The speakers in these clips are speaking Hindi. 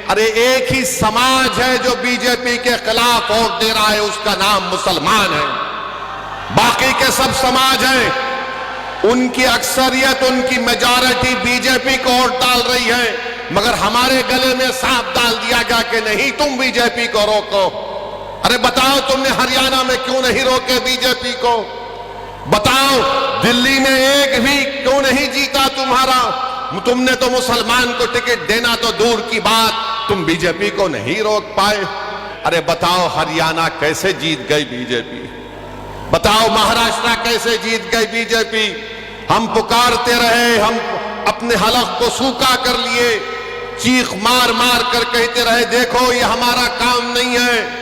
अरे एक ही समाज है जो बीजेपी के खिलाफ वोट दे रहा है, उसका नाम मुसलमान है। बाकी के सब समाज हैं, उनकी अक्सरियत, उनकी मेजॉरिटी बीजेपी को वोट डाल रही है, मगर हमारे गले में सांप डाल दिया गया कि नहीं, तुम बीजेपी को रोको। अरे बताओ, तुमने हरियाणा में क्यों नहीं रोके बीजेपी को? बताओ, दिल्ली में एक भी क्यों नहीं जीता तुम्हारा? तुमने तो मुसलमान को टिकट देना तो दूर की बात, तुम बीजेपी को नहीं रोक पाए। अरे बताओ, हरियाणा कैसे जीत गई बीजेपी? बताओ, महाराष्ट्र कैसे जीत गई बीजेपी? हम पुकारते रहे, हम अपने हलक को सूखा कर लिए, चीख मार मार कर कहते रहे, देखो ये हमारा काम नहीं है,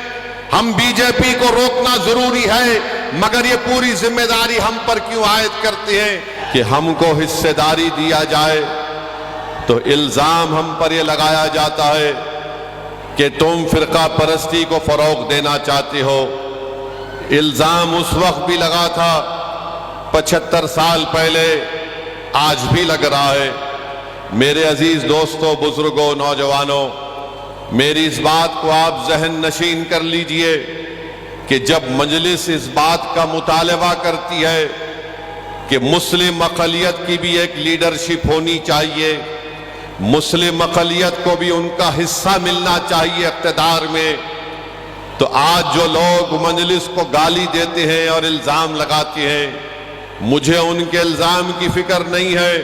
हम बीजेपी को रोकना जरूरी है, मगर ये पूरी जिम्मेदारी हम पर क्यों आयद करते हैं कि हमको हिस्सेदारी दिया जाए। तो इल्जाम हम पर यह लगाया जाता है कि तुम फिरका परस्ती को फरोग देना चाहते हो। इल्जाम उस वक्त भी लगा था 75 साल पहले, आज भी लग रहा है। मेरे अजीज दोस्तों, बुजुर्गों, नौजवानों, मेरी इस बात को आप जहन नशीन कर लीजिए कि जब मजलिस इस बात का मुतालबा करती है कि मुस्लिम अक़लियत की भी एक लीडरशिप होनी चाहिए, मुस्लिम अक़लियत को भी उनका हिस्सा मिलना चाहिए इक़्तिदार में, तो आज जो लोग मजलिस को गाली देते हैं और इल्जाम लगाते हैं, मुझे उनके इल्जाम की फिक्र नहीं है,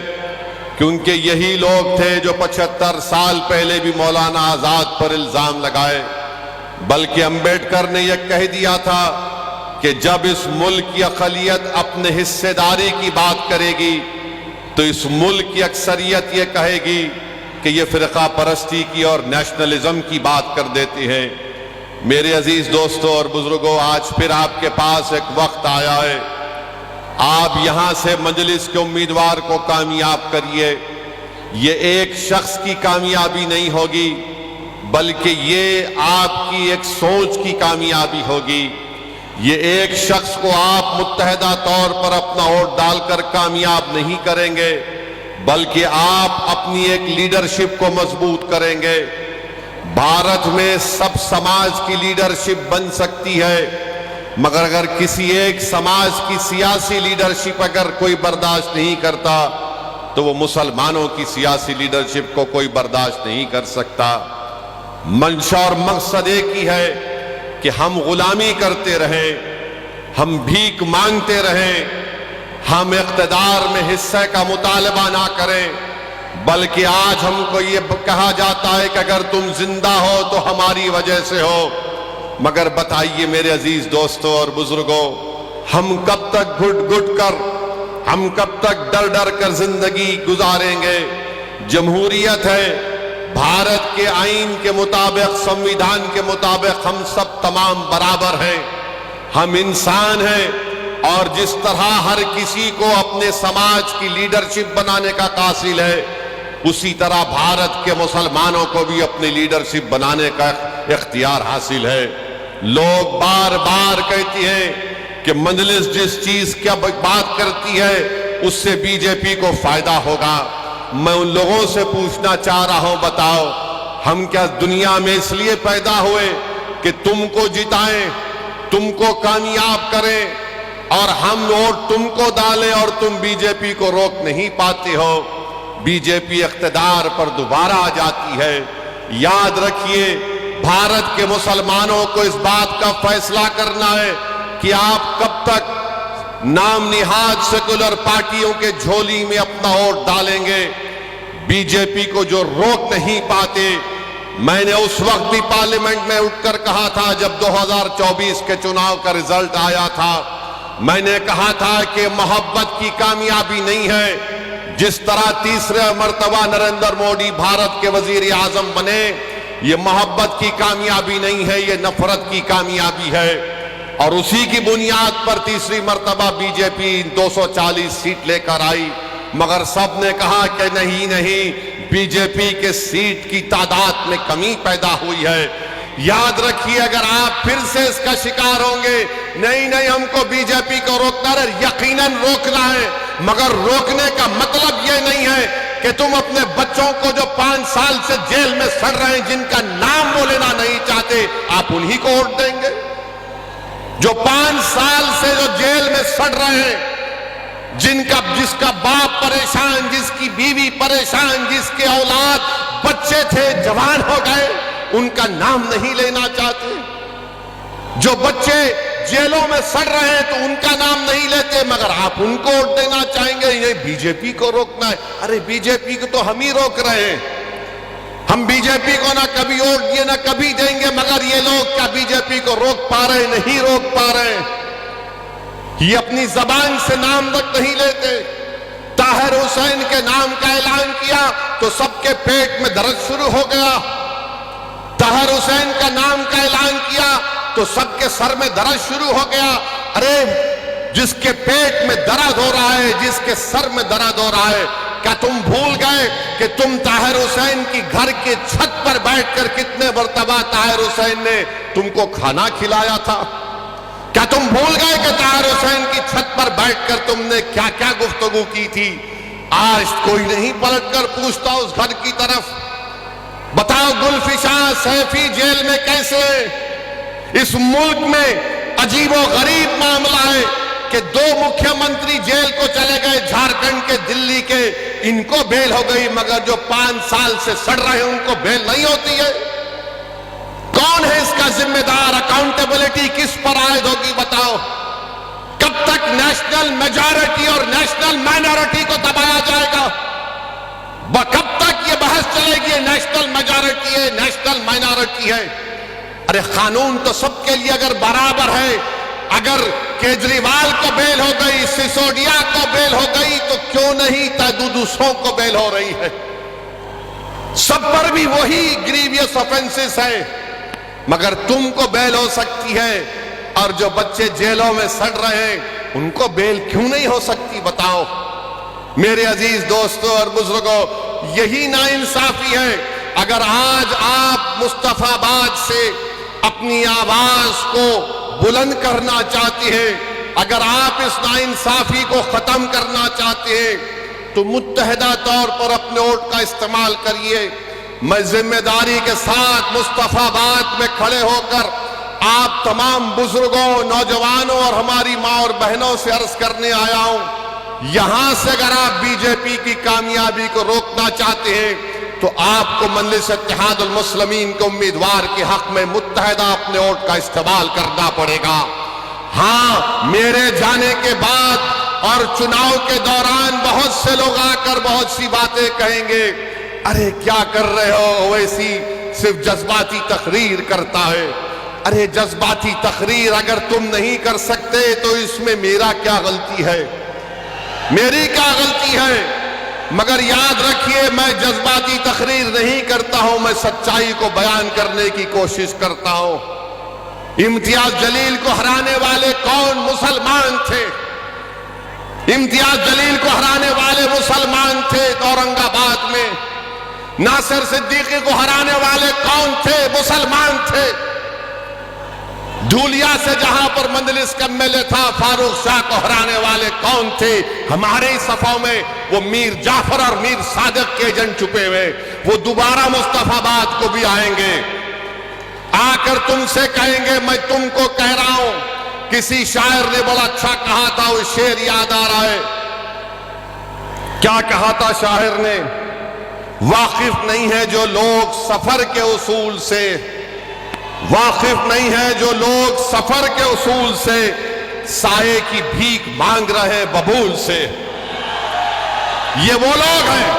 क्योंकि यही लोग थे जो 75 साल पहले भी मौलाना आजाद पर इल्जाम लगाए। बल्कि अंबेडकर ने यह कह दिया था कि जब इस मुल्क की अक़लियत अपने हिस्सेदारी की बात करेगी तो इस मुल्क की अक्सरियत ये कहेगी कि ये फिरका परस्ती की और नेशनलिज्म की बात कर देते हैं। मेरे अजीज दोस्तों और बुजुर्गों, आज फिर आपके पास एक वक्त आया है, आप यहां से मजलिस के उम्मीदवार को कामयाब करिए। ये एक शख्स की कामयाबी नहीं होगी, बल्कि ये आपकी एक सोच की कामयाबी होगी। ये एक शख्स को आप मुत्तहदा तौर पर अपना वोट डालकर कामयाब नहीं करेंगे, बल्कि आप अपनी एक लीडरशिप को मजबूत करेंगे। भारत में सब समाज की लीडरशिप बन सकती है, मगर अगर किसी एक समाज की सियासी लीडरशिप अगर कोई बर्दाश्त नहीं करता, तो वो मुसलमानों की सियासी लीडरशिप को कोई बर्दाश्त नहीं कर सकता। मंशा और मकसद एक ही है कि हम गुलामी करते रहें, हम भीख मांगते रहें, हम इक़्तिदार में हिस्से का मुतालबा ना करें, बल्कि आज हमको ये कहा जाता है कि अगर तुम जिंदा हो तो हमारी वजह से हो। मगर बताइए मेरे अजीज दोस्तों और बुजुर्गों, हम कब तक घुट घुट कर, हम कब तक डर डर कर जिंदगी गुजारेंगे? जमहूरियत है, भारत के आईन के मुताबिक, संविधान के मुताबिक हम सब तमाम बराबर हैं, हम इंसान हैं, और जिस तरह हर किसी को अपने समाज की लीडरशिप बनाने का कासिल है, उसी तरह भारत के मुसलमानों को भी अपनी लीडरशिप बनाने का इख्तियार हासिल है। लोग बार बार कहती हैं कि मजलिस जिस चीज की बात करती है उससे बीजेपी को फायदा होगा। मैं उन लोगों से पूछना चाह रहा हूं, बताओ, हम क्या दुनिया में इसलिए पैदा हुए कि तुमको जिताएं, तुमको कामयाब करें, और हम वोट तुमको डालें और तुम बीजेपी को रोक नहीं पाते हो? बीजेपी इख्तिदार पर दोबारा आ जाती है। याद रखिए, भारत के मुसलमानों को इस बात का फैसला करना है कि आप कब तक नाम निहाद सेकुलर पार्टियों के झोली में अपना वोट डालेंगे। बीजेपी को जो रोक नहीं पाते, मैंने उस वक्त भी पार्लियामेंट में उठकर कहा था जब 2024 के चुनाव का रिजल्ट आया था, मैंने कहा था कि मोहब्बत की कामयाबी नहीं है। जिस तरह तीसरे मर्तबा नरेंद्र मोदी भारत के वजीर आजम बने, ये मोहब्बत की कामयाबी नहीं है, ये नफरत की कामयाबी है। और उसी की बुनियाद पर तीसरी मर्तबा बीजेपी 240 सीट लेकर आई, मगर सब ने कहा कि नहीं नहीं, बीजेपी के सीट की तादाद में कमी पैदा हुई है। याद रखिए, अगर आप फिर से इसका शिकार होंगे, नहीं नहीं हमको बीजेपी को रोकना है, यकीनन रोकना है, मगर रोकने का मतलब यह नहीं है कि तुम अपने बच्चों को जो 5 साल से जेल में सड़ रहे हैं, जिनका नाम वो लेना नहीं चाहते, आप उन्हीं को वोट देंगे? जो 5 साल से जो जेल में सड़ रहे हैं, जिसका बाप परेशान, जिसकी बीवी परेशान, जिसके औलाद बच्चे थे जवान हो गए, उनका नाम नहीं लेना चाहते? जो बच्चे जेलों में सड़ रहे हैं तो उनका नाम नहीं लेते, मगर आप उनको वोट देना चाहेंगे? ये बीजेपी को रोकना है। अरे बीजेपी को तो हम ही रोक रहे हैं। हम बीजेपी को ना कभी वोट दिए ना कभी देंगे, मगर ये लोग क्या बीजेपी को रोक पा रहे? नहीं रोक पा रहे। ये अपनी जबान से नाम तक नहीं लेते। ताहिर हुसैन के नाम का ऐलान किया तो सबके पेट में दर्द शुरू हो गया। ताहिर हुसैन का नाम का ऐलान किया तो सबके सर में दर्द शुरू हो गया। अरे जिसके पेट में दर्द हो रहा है, जिसके सर में दर्द हो रहा है, क्या तुम भूल गए कि तुम ताहिर हुसैन की घर के छत पर बैठकर कितने मर्तबा ताहिर हुसैन ने तुमको खाना खिलाया था? क्या तुम भूल गए कि ताहिर हुसैन की छत पर बैठकर तुमने क्या क्या गुफ्तगू की थी? आज कोई नहीं पलटकर पूछता उस घर की तरफ। बताओ गुलफिशा सैफी जेल में कैसे? इस मुल्क में अजीबो गरीब मामला है कि 2 मुख्यमंत्री जेल को चले गए, झारखंड के, दिल्ली के, इनको बेल हो गई, मगर जो 5 साल से सड़ रहे हैं उनको बेल नहीं होती है। कौन है इसका जिम्मेदार? अकाउंटेबिलिटी किस पर आयद होगी? बताओ। कब तक नेशनल मेजॉरिटी और नेशनल माइनॉरिटी को दबाया जाएगा? कब तक ये बहस चलेगी? नेशनल मेजॉरिटी है, नेशनल माइनॉरिटी है। अरे कानून तो सबके लिए अगर बराबर है, अगर केजरीवाल को बेल हो गई, सिसोदिया को बेल हो गई, तो क्यों नहीं दूसरों को बेल हो रही है? सब पर भी वही ग्रीवियस ऑफेंसेस है, मगर तुमको बेल हो सकती है और जो बच्चे जेलों में सड़ रहे हैं उनको बेल क्यों नहीं हो सकती? बताओ। मेरे अजीज दोस्तों और बुजुर्गों, यही नाइंसाफी है। अगर आज आप मुस्तफाबाद से अपनी आवाज को बुलंद करना चाहते हैं, अगर आप इस नाइंसाफी को खत्म करना चाहते हैं, तो मुत्तहिदा तौर पर अपने वोट का इस्तेमाल करिए। मैं जिम्मेदारी के साथ मुस्तफाबाद में खड़े होकर आप तमाम बुजुर्गों, नौजवानों और हमारी माँ और बहनों से अर्ज करने आया हूं, यहां से अगर आप बीजेपी की कामयाबी को रोकना चाहते हैं तो आपको मजलिस इत्तेहादुल मुस्लिमीन के उम्मीदवार के हक में मुत्तहिदा अपने वोट का इस्तेमाल करना पड़ेगा। हां, मेरे जाने के बाद और चुनाव के दौरान बहुत से लोग आकर बहुत सी बातें कहेंगे, अरे क्या कर रहे हो, ओवैसी सिर्फ जज्बाती तकरीर करता है। अरे जज्बाती तकरीर अगर तुम नहीं कर सकते तो इसमें मेरा क्या गलती है? मेरी क्या गलती है? मगर याद रखिए, मैं जज्बाती तकरीर नहीं करता हूं, मैं सच्चाई को बयान करने की कोशिश करता हूं। इम्तियाज जलील को हराने वाले कौन मुसलमान थे? इम्तियाज जलील को हराने वाले मुसलमान थे औरंगाबाद में। नासिर सिद्दीकी को हराने वाले कौन थे? मुसलमान थे। धूलिया से जहां पर मंजलिस का एमएलए था, फारूक शाह को हराने वाले कौन थे? हमारे ही सफों में वो मीर जाफर और मीर सादिक के एजेंट छुपे हुए, वो दोबारा मुस्तफाबाद को भी आएंगे, आकर तुमसे कहेंगे मैं तुमको कह रहा हूं। किसी शायर ने बड़ा अच्छा कहा था, वो शेर याद आ रहा है। क्या कहा था शायर ने? वाकिफ नहीं है जो लोग सफर के उसूल से, वाकिफ नहीं है जो लोग सफर के उसूल से, साये की भीख मांग रहे बबूल से। ये वो लोग हैं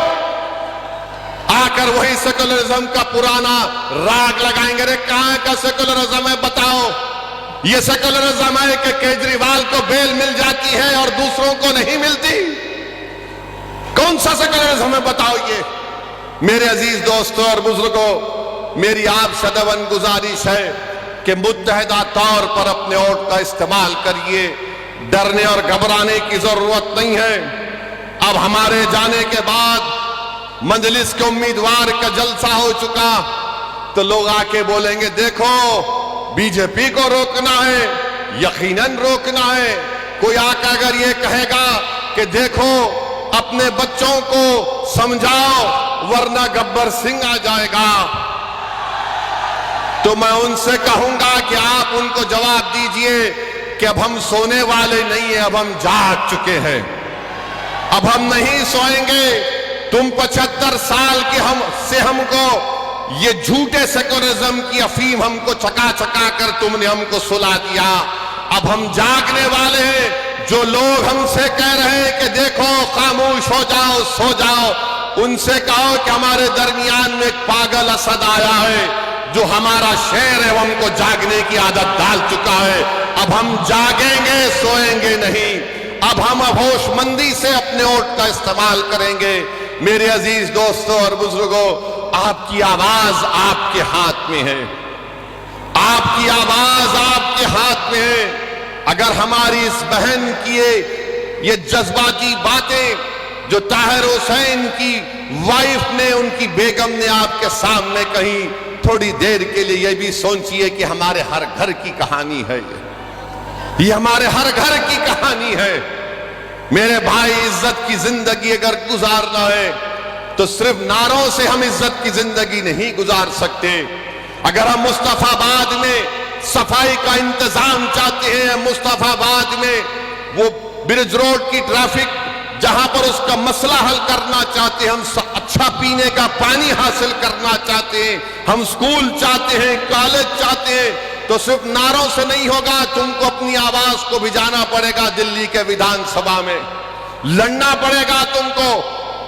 आकर वही सेकुलरिज्म का पुराना राग लगाएंगे। अरे कहां का सेकुलरिज्म है? बताओ। ये सेकुलरिज्म है कि केजरीवाल को बेल मिल जाती है और दूसरों को नहीं मिलती? कौन सा सेकुलरिज्म है? बताओ ये। मेरे अजीज दोस्तों और बुजुर्गों, मेरी आप सदवन गुजारिश है कि मुत्तहिदा तौर पर अपने वोट का इस्तेमाल करिए। डरने और घबराने की जरूरत नहीं है। अब हमारे जाने के बाद मजलिस के उम्मीदवार का जलसा हो चुका तो लोग आके बोलेंगे देखो बीजेपी को रोकना है, यकीनन रोकना है। कोई आकर अगर ये कहेगा कि देखो अपने बच्चों को समझाओ, वरना गब्बर सिंह आ जाएगा। तो मैं उनसे कहूंगा कि आप उनको जवाब दीजिए कि अब हम सोने वाले नहीं है, अब हम जाग चुके हैं, अब हम नहीं सोएंगे। तुम 75 साल के हमको ये झूठे सेकुलरिज्म की अफीम हमको चका चका कर तुमने हमको सुला दिया। अब हम जागने वाले हैं। जो लोग हमसे कह रहे हैं कि देखो खामोश हो जाओ, सो जाओ, उनसे कहो कि हमारे दरमियान में एक पागल असद आया है जो हमारा शेर है, वो हमको जागने की आदत डाल चुका है। अब हम जागेंगे, सोएंगे नहीं। अब हम होशमंदी से अपने वोट का इस्तेमाल करेंगे। मेरे अजीज दोस्तों और बुजुर्गों, आपकी आवाज आपके हाथ में है, आपकी आवाज आपके हाथ में है। अगर हमारी इस बहन की ये जज्बाती बातें जो ताहिर हुसैन की वाइफ ने, उनकी बेगम ने आपके सामने कही, थोड़ी देर के लिए ये भी सोचिए कि हमारे हर घर की कहानी है, ये हमारे हर घर की कहानी है। मेरे भाई, इज्जत की जिंदगी अगर गुजारना है तो सिर्फ नारों से हम इज्जत की जिंदगी नहीं गुजार सकते। अगर हम मुस्तफाबाद में सफाई का इंतजाम चाहते हैं, मुस्तफाबाद में वो ब्रिज रोड की ट्रैफिक जहां पर उसका मसला हल करना चाहते हैं, हम अच्छा पीने का पानी हासिल करना चाहते हैं, हम स्कूल चाहते हैं, कॉलेज चाहते हैं, तो सिर्फ नारों से नहीं होगा। तुमको अपनी आवाज को भिजाना पड़ेगा, दिल्ली के विधानसभा में लड़ना पड़ेगा तुमको।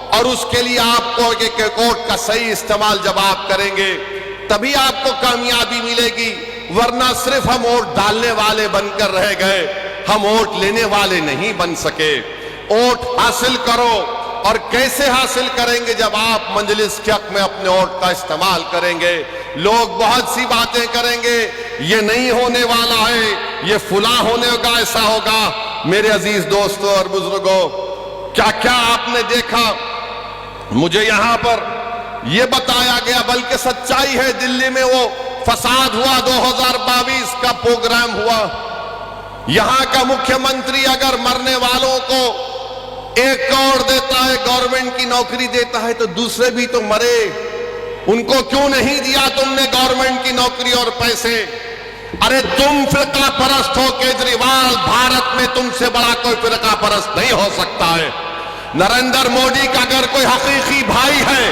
और उसके लिए आपको एक कोर्ट का सही इस्तेमाल जब आप करेंगे तभी आपको कामयाबी मिलेगी, वरना सिर्फ हम वोट डालने वाले बनकर रह गए, हम वोट लेने वाले नहीं बन सके। वोट हासिल करो। और कैसे हासिल करेंगे? जब आप मजलिस के हक में अपने वोट का इस्तेमाल करेंगे। लोग बहुत सी बातें करेंगे, ये नहीं होने वाला है, ये फुला होने का, ऐसा होगा। मेरे अजीज दोस्तों और बुजुर्गों, क्या क्या आपने देखा? मुझे यहां पर यह बताया गया, बल्कि सच्चाई है, दिल्ली में वो फसाद हुआ, 2022 का प्रोग्राम हुआ। यहां का मुख्यमंत्री अगर मरने वालों को 1 करोड़ देता है, गवर्नमेंट की नौकरी देता है, तो दूसरे भी तो मरे, उनको क्यों नहीं दिया तुमने गवर्नमेंट की नौकरी और पैसे? अरे तुम फिरका परस्त हो केजरीवाल, भारत में तुमसे बड़ा कोई फिरका परस्त नहीं हो सकता है। नरेंद्र मोदी का अगर कोई हकीकी भाई है,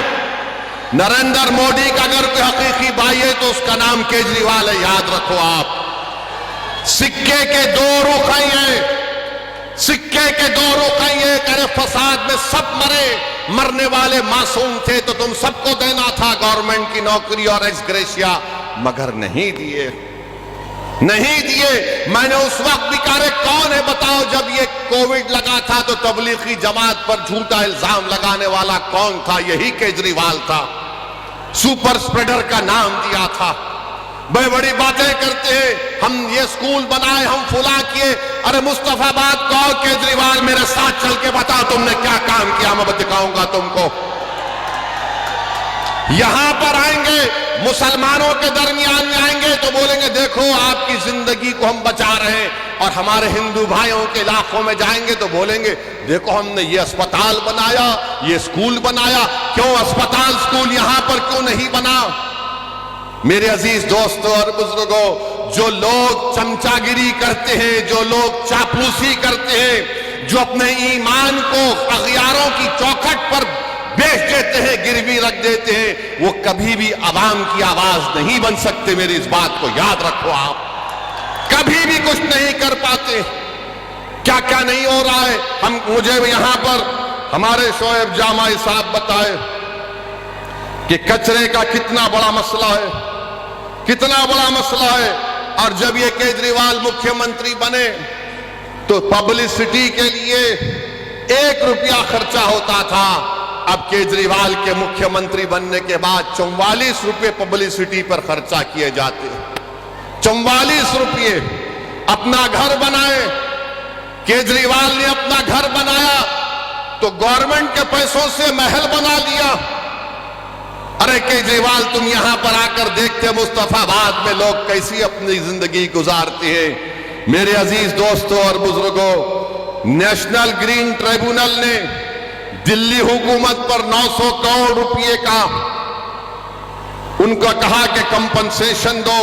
नरेंद्र मोदी का अगर कोई हकीकी भाई है तो उसका नाम केजरीवाल है, याद रखो आप। सिक्के के दो रुख हैं, सिक्के के दो रुख हैं। करे फसाद में सब मरे, मरने वाले मासूम थे, तो तुम सबको देना था गवर्नमेंट की नौकरी और एक्स ग्रेशिया, मगर नहीं दिए, नहीं दिए। मैंने उस वक्त भी कहा, कौन है बताओ, जब ये कोविड लगा था तो तबलीगी जमात पर झूठा इल्जाम लगाने वाला कौन था? यही केजरीवाल था। सुपर स्प्रेडर का नाम दिया था। बड़ी बड़ी बातें करते हैं, हम ये स्कूल बनाए, हम फुला किए। अरे मुस्तफाबाद कहो, केजरीवाल मेरे साथ चल के बताओ तुमने क्या काम किया, मैं दिखाऊंगा तुमको। यहां पर आएंगे, मुसलमानों के दरमियान में आएंगे तो बोलेंगे देखो आपकी जिंदगी को हम बचा रहे हैं, और हमारे हिंदू भाइयों के इलाकों में जाएंगे तो बोलेंगे देखो हमने ये अस्पताल बनाया, ये स्कूल बनाया। क्यों अस्पताल स्कूल यहां पर क्यों नहीं बना? मेरे अजीज दोस्तों और बुजुर्गों, जो लोग चमचागिरी करते हैं, जो लोग चापलूसी करते हैं, जो अपने ईमान को अगयारों की चौखट पर बेच देते हैं, गिरवी रख देते हैं, वो कभी भी आवाम की आवाज नहीं बन सकते। मेरी इस बात को याद रखो, आप कभी भी कुछ नहीं कर पाते। क्या क्या नहीं हो रहा है, मुझे यहां पर हमारे शोएब जामाई साहब बताए कि कचरे का कितना बड़ा मसला है, कितना बड़ा मसला है। और जब ये केजरीवाल मुख्यमंत्री बने तो पब्लिसिटी के लिए 1 रुपया खर्चा होता था। अब केजरीवाल के मुख्यमंत्री बनने के बाद 44 रुपये पब्लिसिटी पर खर्चा किए जाते हैं। 44 रुपये। अपना घर बनाए, केजरीवाल ने अपना घर बनाया तो गवर्नमेंट के पैसों से महल बना दिया। अरे केजरीवाल, तुम यहां पर आकर देखते मुस्तफाबाद में लोग कैसी अपनी जिंदगी गुजारते हैं। मेरे अजीज दोस्तों और बुजुर्गों, नेशनल ग्रीन ट्रिब्यूनल ने दिल्ली हुकूमत पर 900 करोड़ रुपए का उनका कहा कि कंपनसेशन दो,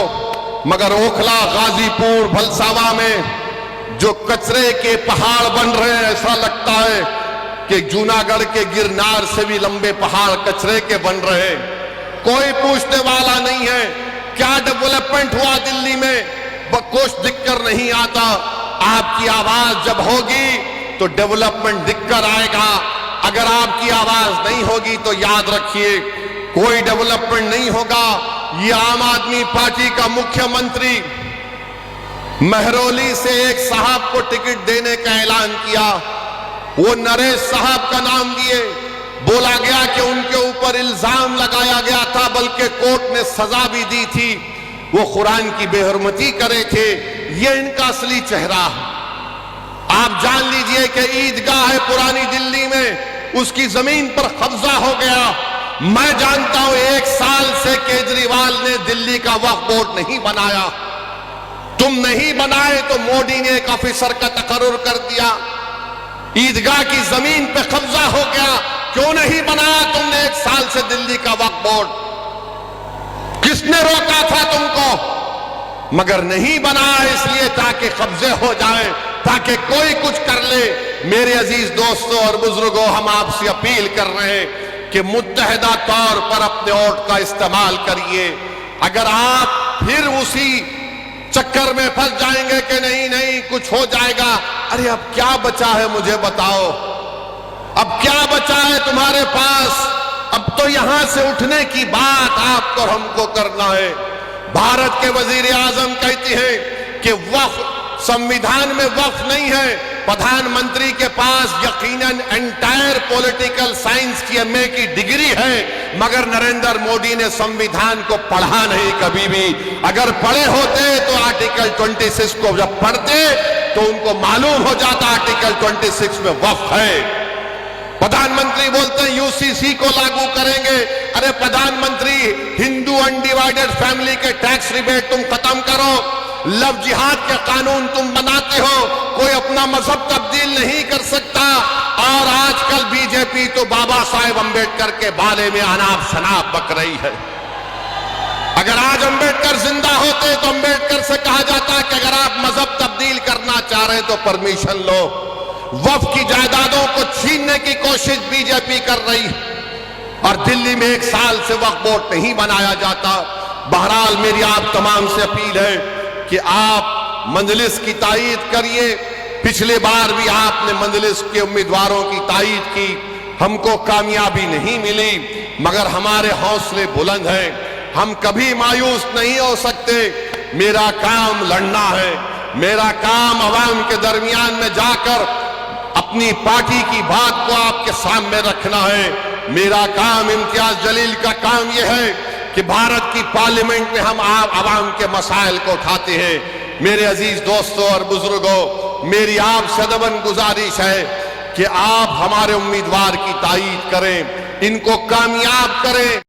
मगर ओखला, गाजीपुर, भलसावा में जो कचरे के पहाड़ बन रहे हैं, ऐसा लगता है कि जूनागढ़ के गिरनार से भी लंबे पहाड़ कचरे के बन रहे हैं। कोई पूछने वाला नहीं है क्या डेवलपमेंट हुआ दिल्ली में, कुछ दिक्कत नहीं आता। आपकी आवाज जब होगी तो डेवलपमेंट दिक्कत आएगा, अगर आपकी आवाज नहीं होगी तो याद रखिए कोई डेवलपमेंट नहीं होगा। ये आम आदमी पार्टी का मुख्यमंत्री महरौली से एक साहब को टिकट देने का ऐलान किया, वो नरेश साहब का नाम दिए, बोला गया कि उनके ऊपर इल्जाम लगाया गया था, बल्कि कोर्ट ने सजा भी दी थी, वो कुरान की बेहरमती करे थे। ये इनका असली चेहरा है। आप जान लीजिए कि ईदगाह है पुरानी दिल्ली में, उसकी जमीन पर कब्जा हो गया। मैं जानता हूं 1 साल से केजरीवाल ने दिल्ली का वक्फ बोर्ड नहीं बनाया। तुम नहीं बनाए तो मोदी ने एक ऑफिसर का तकर्रुर कर दिया, ईदगाह की जमीन पे कब्जा हो गया। क्यों नहीं बनाया तुमने 1 साल से दिल्ली का वक्फ बोर्ड? किसने रोका था तुमको? मगर नहीं बनाया इसलिए ताकि कब्जे हो जाए, ताकि कोई कुछ कर ले। मेरे अजीज दोस्तों और बुजुर्गों, हम आपसे अपील कर रहे हैं कि मुत्तहदा तौर पर अपने वोट का इस्तेमाल करिए। अगर आप फिर उसी चक्कर में फंस जाएंगे कि नहीं नहीं कुछ हो जाएगा, अरे अब क्या बचा है मुझे बताओ, अब क्या बचा है तुम्हारे पास? अब तो यहां से उठने की बात आपको हमको करना है। भारत के वजीर आजम कहते हैं कि वक्फ संविधान में वक्फ नहीं है। प्रधानमंत्री के पास यकीनन एंटायर पॉलिटिकल साइंस की एमए की डिग्री है, मगर नरेंद्र मोदी ने संविधान को पढ़ा नहीं कभी भी। अगर पढ़े होते तो आर्टिकल 26 को जब पढ़ते तो उनको मालूम हो जाता आर्टिकल 26 में वक्फ है। प्रधानमंत्री बोलते हैं यूसीसी को लागू करेंगे। अरे प्रधानमंत्री, हिंदू अनडिवाइडेड फैमिली के टैक्स रिबेट तुम खत्म करो, लव जिहाद के कानून तुम बनाते हो, कोई अपना मजहब तब्दील नहीं कर सकता। और आजकल बीजेपी तो बाबा साहेब अंबेडकर के बारे में अनाप शनाप बक रही है। अगर आज अंबेडकर जिंदा होते तो अंबेडकर से कहा जाता कि अगर आप मजहब तब्दील करना चाह रहे तो परमिशन लो। वक्फ की जायदादों को छीनने की कोशिश बीजेपी कर रही और दिल्ली में 1 साल से वक्फ बोर्ड नहीं बनाया जाता। बहरहाल मेरी आप तमाम से अपील है कि आप मजलिस की तायीद करिए। पिछले बार भी आपने मजलिस के उम्मीदवारों की तायीद की, हमको कामयाबी नहीं मिली, मगर हमारे हौसले बुलंद हैं, हम कभी मायूस नहीं हो सकते। मेरा काम लड़ना है, मेरा काम अवाम के दरमियान में जाकर अपनी पार्टी की बात को आपके सामने रखना है। मेरा काम, इम्तियाज जलील का काम यह है कि भारत की पार्लियामेंट में हम आवाम के मसाइल को उठाते हैं। मेरे अजीज दोस्तों और बुजुर्गों, मेरी आपसे अदबन गुजारिश है कि आप हमारे उम्मीदवार की तायीद करें, इनको कामयाब करें।